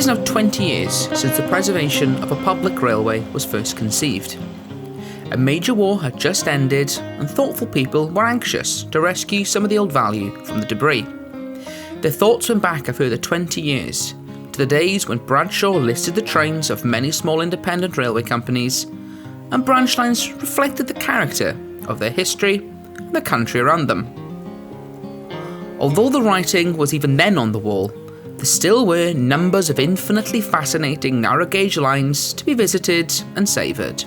is now 20 years since the preservation of a public railway was first conceived. A major war had just ended, and thoughtful people were anxious to rescue some of the old value from the debris. Their thoughts went back a further 20 years, to the days when Bradshaw listed the trains of many small independent railway companies, and branch lines reflected the character of their history and the country around them. Although the writing was even then on the wall, there still were numbers of infinitely fascinating narrow gauge lines to be visited and savoured,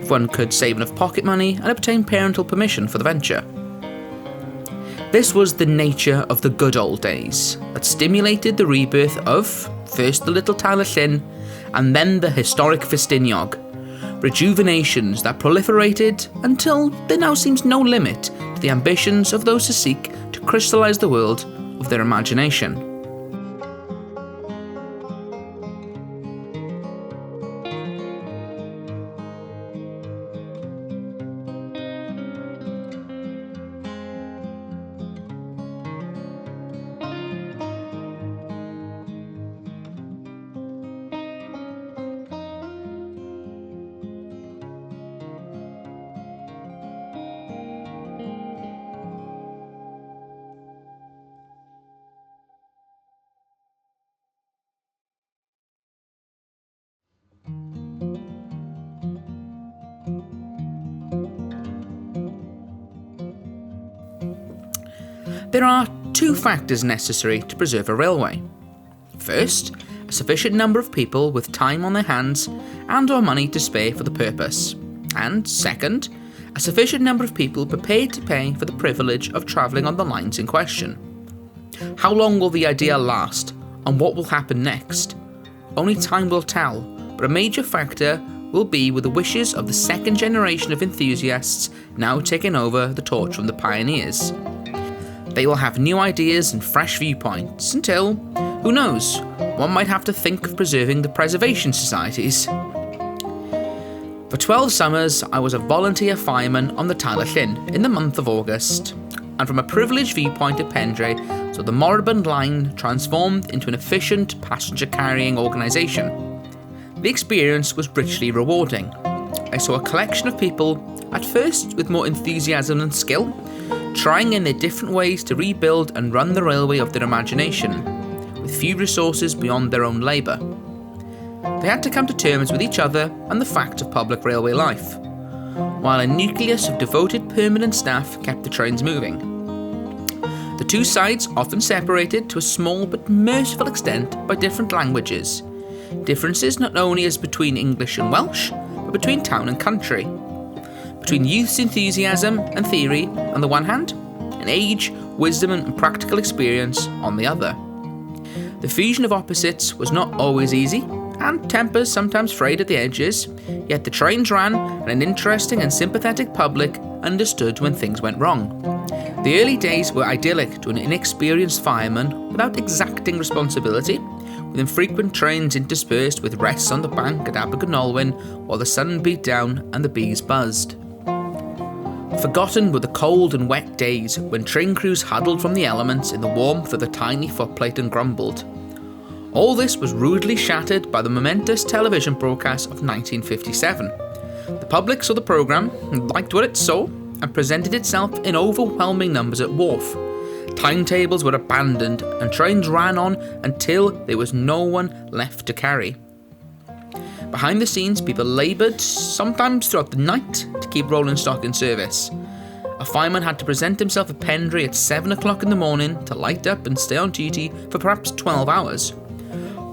if one could save enough pocket money and obtain parental permission for the venture. This was the nature of the good old days that stimulated the rebirth of first the little Talyllyn and then the historic Festiniog, rejuvenations that proliferated until there now seems no limit to the ambitions of those who seek to crystallise the world of their imagination. There are two factors necessary to preserve a railway. First, a sufficient number of people with time on their hands and/or money to spare for the purpose. And second, a sufficient number of people prepared to pay for the privilege of travelling on the lines in question. How long will the idea last, and what will happen next? Only time will tell, but a major factor will be with the wishes of the second generation of enthusiasts now taking over the torch from the pioneers. They will have new ideas and fresh viewpoints until, who knows, one might have to think of preserving the preservation societies. For 12 summers, I was a volunteer fireman on the Talyllyn in the month of August, and from a privileged viewpoint at Pendray, saw the moribund line transformed into an efficient passenger-carrying organisation. The experience was richly rewarding. I saw a collection of people, at first with more enthusiasm and skill, trying in their different ways to rebuild and run the railway of their imagination, with few resources beyond their own labour. They had to come to terms with each other and the fact of public railway life, while a nucleus of devoted permanent staff kept the trains moving. The two sides often separated to a small but merciful extent by different languages, differences not only as between English and Welsh, but between town and country, between youth's enthusiasm and theory on the one hand, and age, wisdom and practical experience on the other. The fusion of opposites was not always easy, and tempers sometimes frayed at the edges, yet the trains ran and an interesting and sympathetic public understood when things went wrong. The early days were idyllic to an inexperienced fireman without exacting responsibility, with infrequent trains interspersed with rests on the bank at Abergynolwyn while the sun beat down and the bees buzzed. Forgotten were the cold and wet days when train crews huddled from the elements in the warmth of the tiny footplate and grumbled. All this was rudely shattered by the momentous television broadcast of 1957. The public saw the programme, liked what it saw, and presented itself in overwhelming numbers at Wharf. Timetables were abandoned and trains ran on until there was no one left to carry. Behind the scenes, people laboured, sometimes throughout the night, to keep rolling stock in service. A fireman had to present himself at Pendray at 7 o'clock in the morning to light up and stay on duty for perhaps 12 hours,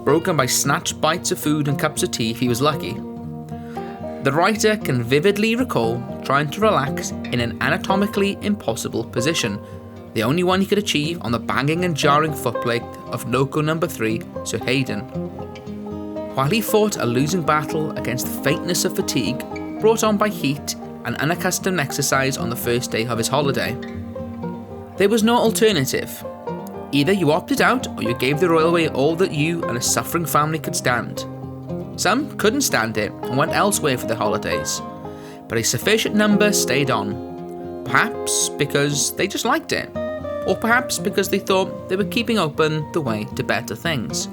broken by snatched bites of food and cups of tea if he was lucky. The writer can vividly recall trying to relax in an anatomically impossible position, the only one he could achieve on the banging and jarring footplate of Loco No. 3, Sir Hayden. While he fought a losing battle against the faintness of fatigue brought on by heat and unaccustomed exercise on the first day of his holiday. There was no alternative. Either you opted out or you gave the railway all that you and a suffering family could stand. Some couldn't stand it and went elsewhere for their holidays, but a sufficient number stayed on, perhaps because they just liked it, or perhaps because they thought they were keeping open the way to better things.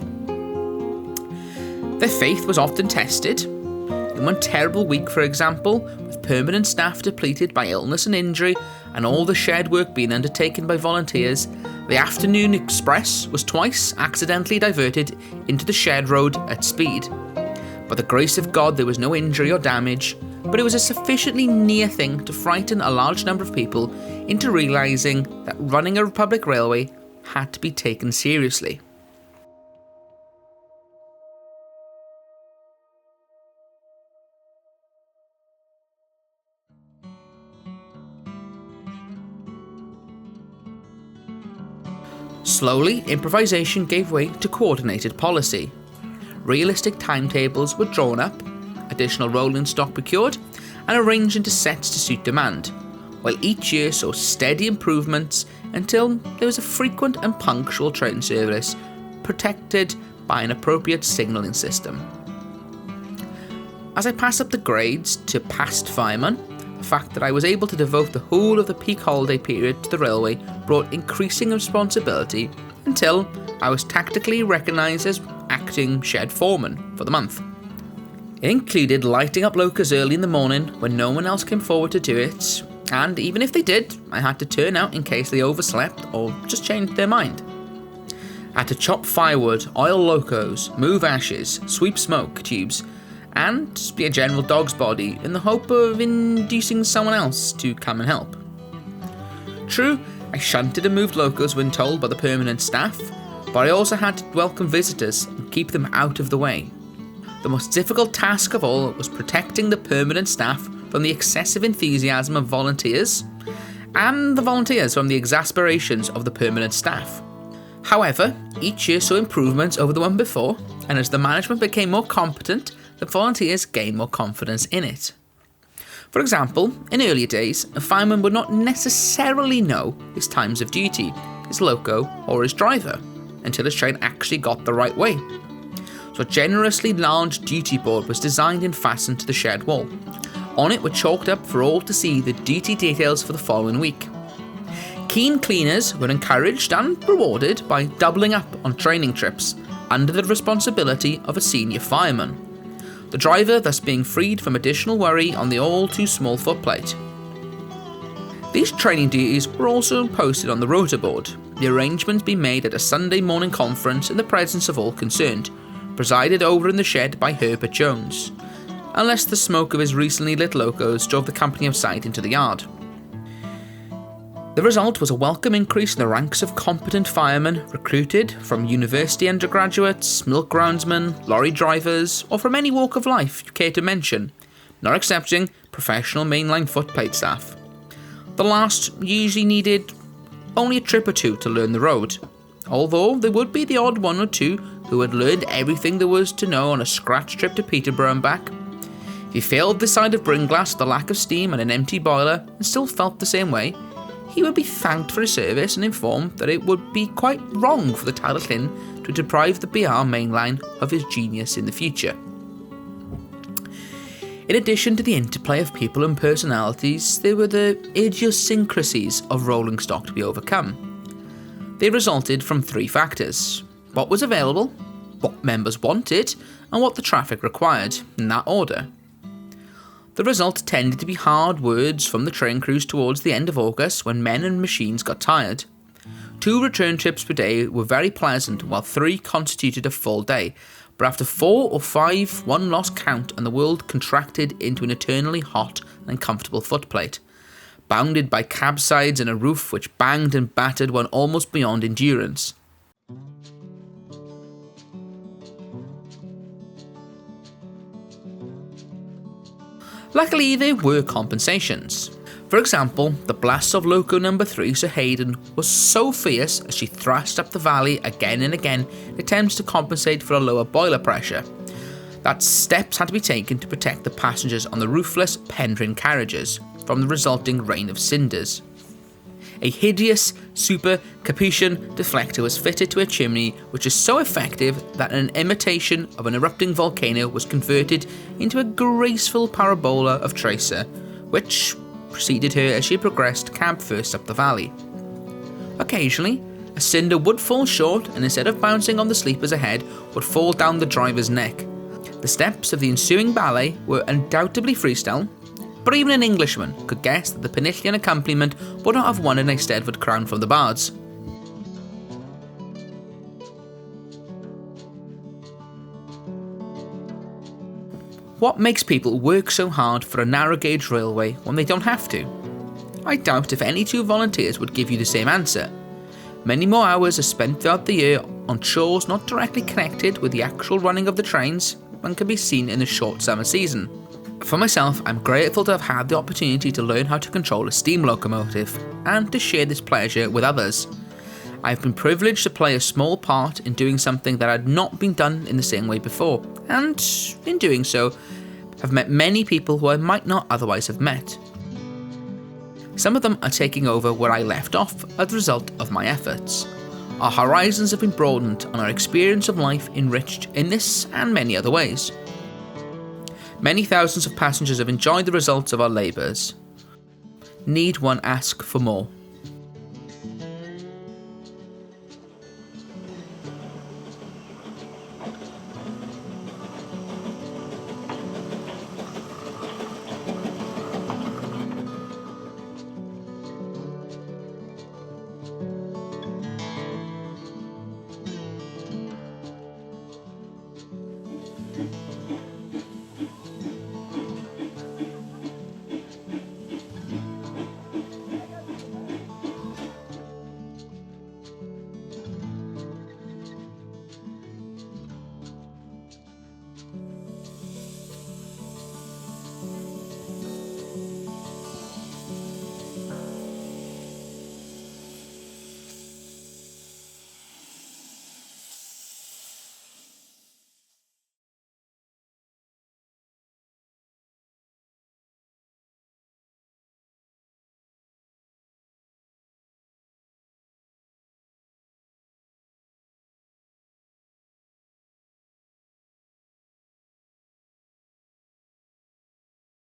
Their faith was often tested. In one terrible week, for example, with permanent staff depleted by illness and injury, and all the shed work being undertaken by volunteers, the afternoon express was twice accidentally diverted into the shed road at speed. By the grace of God, there was no injury or damage, but it was a sufficiently near thing to frighten a large number of people into realising that running a public railway had to be taken seriously. Slowly, improvisation gave way to coordinated policy. Realistic timetables were drawn up, additional rolling stock procured, and arranged into sets to suit demand, while each year saw steady improvements until there was a frequent and punctual train service protected by an appropriate signalling system. As I pass up the grades to past fireman, the fact that I was able to devote the whole of the peak holiday period to the railway brought increasing responsibility until I was tactically recognised as acting shed foreman for the month. It included lighting up locos early in the morning when no one else came forward to do it, and even if they did, I had to turn out in case they overslept or just changed their mind. I had to chop firewood, oil locos, move ashes, sweep smoke tubes, and be a general dog's body in the hope of inducing someone else to come and help. True, I shunted and moved locos when told by the permanent staff, but I also had to welcome visitors and keep them out of the way. The most difficult task of all was protecting the permanent staff from the excessive enthusiasm of volunteers, and the volunteers from the exasperations of the permanent staff. However, each year saw improvements over the one before, and as the management became more competent, the volunteers gained more confidence in it. For example, in earlier days, a fireman would not necessarily know his times of duty, his loco, or his driver, until his train actually got the right way. So a generously large duty board was designed and fastened to the shed wall. On it were chalked up for all to see the duty details for the following week. Keen cleaners were encouraged and rewarded by doubling up on training trips under the responsibility of a senior fireman, the driver thus being freed from additional worry on the all-too-small footplate. These training duties were also posted on the rota board, the arrangements being made at a Sunday morning conference in the presence of all concerned, presided over in the shed by Herbert Jones, unless the smoke of his recently lit locos drove the company of sight into the yard. The result was a welcome increase in the ranks of competent firemen recruited from university undergraduates, milk groundsmen, lorry drivers, or from any walk of life you care to mention, not excepting professional mainline footplate staff. The last usually needed only a trip or two to learn the road, although there would be the odd one or two who had learned everything there was to know on a scratch trip to Peterborough and back. If he failed this side of Bringlass with the lack of steam and an empty boiler and still felt the same way, he would be thanked for his service and informed that it would be quite wrong for the Talyllyn to deprive the BR mainline of his genius in the future. In addition to the interplay of people and personalities, there were the idiosyncrasies of rolling stock to be overcome. They resulted from three factors: what was available, what members wanted, and what the traffic required, in that order. The result tended to be hard words from the train crews towards the end of August when men and machines got tired. 2 return trips per day were very pleasant, while 3 constituted a full day, but after 4 or 5 one lost count and the world contracted into an eternally hot and uncomfortable footplate, bounded by cab sides and a roof which banged and battered one almost beyond endurance. Luckily, there were compensations. For example, the blasts of loco number 3, Sir Hayden, was so fierce as she thrashed up the valley again and again in attempts to compensate for a lower boiler pressure, that steps had to be taken to protect the passengers on the roofless Penrhyn carriages from the resulting rain of cinders. A hideous super capuchin deflector was fitted to a chimney which is so effective that an imitation of an erupting volcano was converted into a graceful parabola of tracer, which preceded her as she progressed cab first up the valley. Occasionally, a cinder would fall short and instead of bouncing on the sleepers ahead, would fall down the driver's neck, The steps of the ensuing ballet were undoubtedly freestyle, but even an Englishman could guess that the Pennillion accompaniment would not have won an Eisteddfod crown from the bards. What makes people work so hard for a narrow gauge railway when they don't have to? I doubt if any two volunteers would give you the same answer. Many more hours are spent throughout the year on chores not directly connected with the actual running of the trains than can be seen in the short summer season. For myself, I'm grateful to have had the opportunity to learn how to control a steam locomotive and to share this pleasure with others. I've been privileged to play a small part in doing something that had not been done in the same way before, and in doing so, have met many people who I might not otherwise have met. Some of them are taking over where I left off as a result of my efforts. Our horizons have been broadened and our experience of life enriched in this and many other ways. Many thousands of passengers have enjoyed the results of our labours. Need one ask for more?